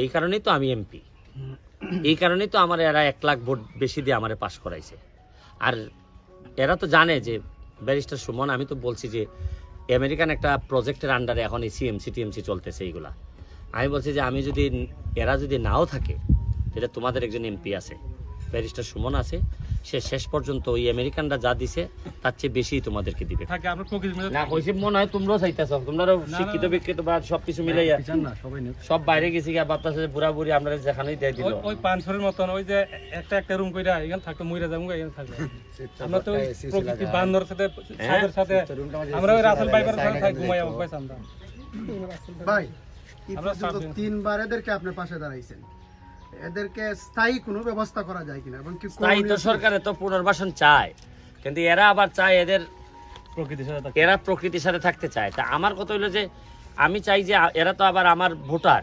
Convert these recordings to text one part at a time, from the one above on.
এই কারণেই তো আমি এমপি, এই কারণেই তো আমার এরা 1 লাখ ভোট বেশি দিয়ে আমারে পাশ করাইছে। আর এরা তো জানে যে ব্যারিস্টার সুমন, আমি তো বলছি যে আমেরিকান একটা প্রজেক্টের আন্ডারে এখন এই সিএমসি টিএমসি চলতেছে। এইগুলা আমি বলছি যে আমি যদি এরা যদি নাও থাকে, এটা তোমাদের একজন এমপি আছে, ব্যারিস্টার সুমন আছে, সে শেষ পর্যন্ত ওই আমেরিকানরা যা দিছে তার চেয়ে বেশি তোমাদেরকে দিবে। না হইছে মনে হয় তোমরাও চাইতেছ, তোমরাও শিক্ষিত বিক্ষিত বা সবকিছু মিলাইয়া সব বাইরে গেছি গিয়া বাপতাছে বুড়া বুড়ি আমরা যেখানেই দিয়ে দিল ওই পানসরের মতন ওই যে একটা রুম কইরা এখানে থাকতো মইরা যাবো এখানে থাকবো। আমরা তো প্রকৃতি বান্দর সাথে সাদের সাথে আমরা ওই রাসেল বাইবার সাথে থাকি ঘুমাই অভ্যাস আমরা। ভাই আমরা 3বার এদেরকে আপনার পাশে দাঁড়াইছেন, এদেরকে স্থায়ী কোনো ব্যবস্থা করা যায় কিনা? এবং কি স্থায়ী তো সরকারে তো পুনর্বাসন চায়, কিন্তু এরা আবার চায় এদের প্রকৃতির সাথে থাকতে চায়। তা আমার কথা হলো যে আমি চাই যে এরা তো আবার আমার ভোটার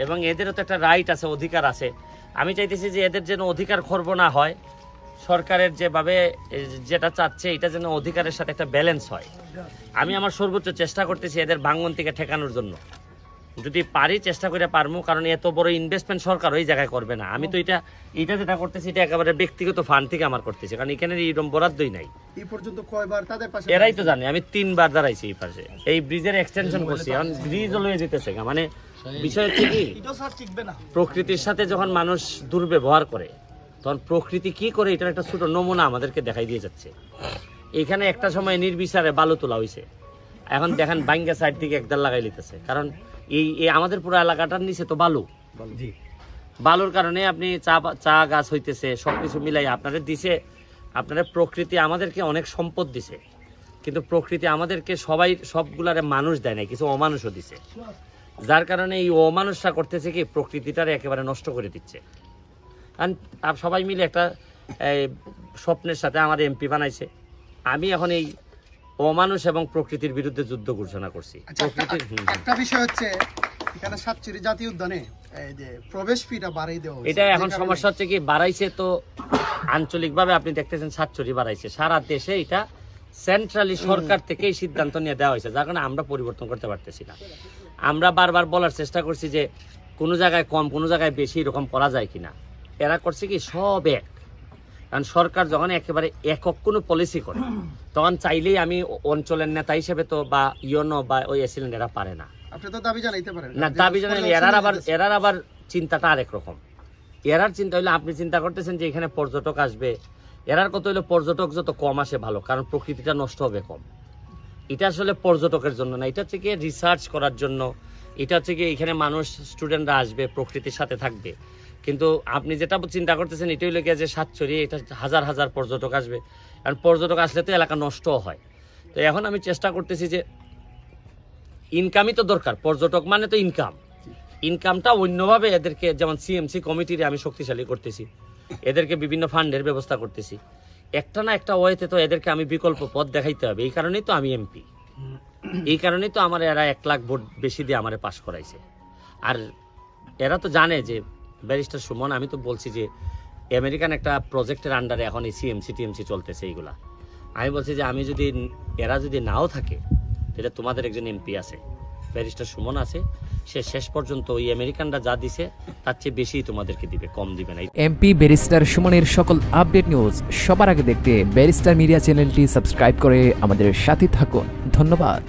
এবং এদেরও তো একটা রাইট আছে, অধিকার আছে। আমি চাইতেছি যে এদের যেন অধিকার খর্ব না হয়, সরকারের যেভাবে যেটা চাচ্ছে এটা যেন অধিকারের সাথে একটা ব্যালেন্স হয়। আমি আমার সর্বোচ্চ চেষ্টা করতেছি এদের ভাঙন থেকে ঠেকানোর জন্য, যদি পারি চেষ্টা করে পারবো, কারণ এত বড় ইনভেস্টমেন্ট সরকার ওই জায়গায় করবে না। আমি তো এটা যেটা করতেছি এটা একেবারে ব্যক্তিগত ফান্ড থেকে আমার করতেছি, কারণ এখানে এরকম বরাদ্দই নাই। এই পর্যন্ত কয়বার তাদের পাশে? এরাই তো জানে, আমি 3বার দাঁড়াইছি এই পাশে, এই ব্রিজের এক্সটেনশন করছি, এখন ব্রিজ হয়ে যেতেছে। মানে বিষয় হচ্ছে কি, প্রকৃতির সাথে যখন মানুষ দুর্ব্যবহার করে তখন প্রকৃতি কি করে এটার একটা ছোট নমুনা আমাদেরকে দেখাই দিয়ে যাচ্ছে। এখানে একটা সময় নির্বিচারে বালু তোলা হয়েছে, এখন দেখেন বাঙ্গা সাইড থেকে একদাল লাগাই লিতেছে, কারণ এই আমাদের পুরো এলাকাটার নিচে তো বালুর কারণে আপনি চা গাছ হইতেছে, সবকিছু মিলাই আপনাদের দিছে। আপনারা প্রকৃতি আমাদেরকে অনেক সম্পদ দিছে, কিন্তু প্রকৃতি আমাদেরকে সবগুলারে মানুষ দেয় না, কিছু অমানুষও দিছে, যার কারণে এই অমানুষরা করতেছে কি প্রকৃতিটারে একেবারে নষ্ট করে দিচ্ছে। কারণ সবাই মিলে একটা স্বপ্নের সাথে আমাদের এমপি বানাইছে। আমি এখন এই অমানুষ এবং প্রকৃতির বিরুদ্ধে যুদ্ধ ঘোষণা করছি। একটা বিষয় হচ্ছে এখানে সাতচুরি জাতীয় উদ্যানে এই যে প্রবেশ ফিটা বাড়াই দেওয়া হয়েছে, এটা এখন সমস্যা হচ্ছে কি বাড়াইছে তো আঞ্চলিকভাবে আপনি দেখতেছেন সাতচুরি বাড়াইছে, সারা দেশে এটা সেন্ট্রালি সরকার থেকে এই সিদ্ধান্ত নিয়ে দেওয়া হয়েছে, যার কারণে আমরা পরিবর্তন করতে পারতেছি না। আমরা বারবার বলার চেষ্টা করছি যে কোনো জায়গায় কম কোনো জায়গায় বেশি এরকম করা যায় কিনা। এরা করছে কি সব এক, কারণ সরকার যখন একেবারে একক কোনো পলিসি করে তখন চাইলেই আমি অঞ্চলের নেতা হিসেবে তো বা ইউনো বা ওই এসিলেন্ট এরা পারে না। আপনি তো দাবি জানাইতে পারেন না, দাবি জানাইলে এরার আবার চিন্তাটা আরেক রকম। এরার চিন্তা হইলে আপনি চিন্তা করতেছেন যে এখানে পর্যটক আসবে, এরার কত হইলো পর্যটক যত কম আসে ভালো, কারণ প্রকৃতিটা নষ্ট হবে কম। এটা আসলে পর্যটকের জন্য না, এটা হচ্ছে কি রিসার্চ করার জন্য, এটা হচ্ছে কি এখানে মানুষ স্টুডেন্টরা আসবে প্রকৃতির সাথে থাকবে। কিন্তু আপনি যেটা চিন্তা করতেছেন এটা হইলে গিয়ে যে সাতচুরি এটা হাজার হাজার পর্যটক আসবে, কারণ পর্যটক আসলে তো এলাকা নষ্টও হয়। তো এখন আমি চেষ্টা করতেছি যে ইনকামই তো দরকার, পর্যটক মানে তো ইনকামটা অন্যভাবে এদেরকে, যেমন সিএমসি কমিটির আমি শক্তিশালী করতেছি, এদেরকে বিভিন্ন ফান্ডের ব্যবস্থা করতেছি। একটা না একটা ওয়েতে তো এদেরকে আমি বিকল্প পথ দেখাইতে হবে। এই কারণেই তো আমি এমপি, এই কারণেই তো আমার এরা 1 লাখ ভোট বেশি দিয়ে আমারে পাশ করাইছে। আর এরা তো জানে যে ব্যারিস্টার সুমন, আমি তো বলছি যে আমেরিকান একটা প্রজেক্টের আন্ডারে এখন এই সিএমসি টিএমসি চলতেছে। এইগুলা আমি বলছি যে আমি যদি এরা যদি নাও থাকে, এটা তোমাদের একজন এমপি আছে, ব্যারিস্টার সুমন আছে, সে শেষ পর্যন্ত ওই আমেরিকানরা যা দিছে তার চেয়ে বেশি তোমাদেরকে দিবে, কম দিবে না। এমপি ব্যারিস্টার সুমনের সকল আপডেট নিউজ সবার আগে দেখতে ব্যারিস্টার মিডিয়া চ্যানেলটি সাবস্ক্রাইব করে আমাদের সাথে থাকুন। ধন্যবাদ।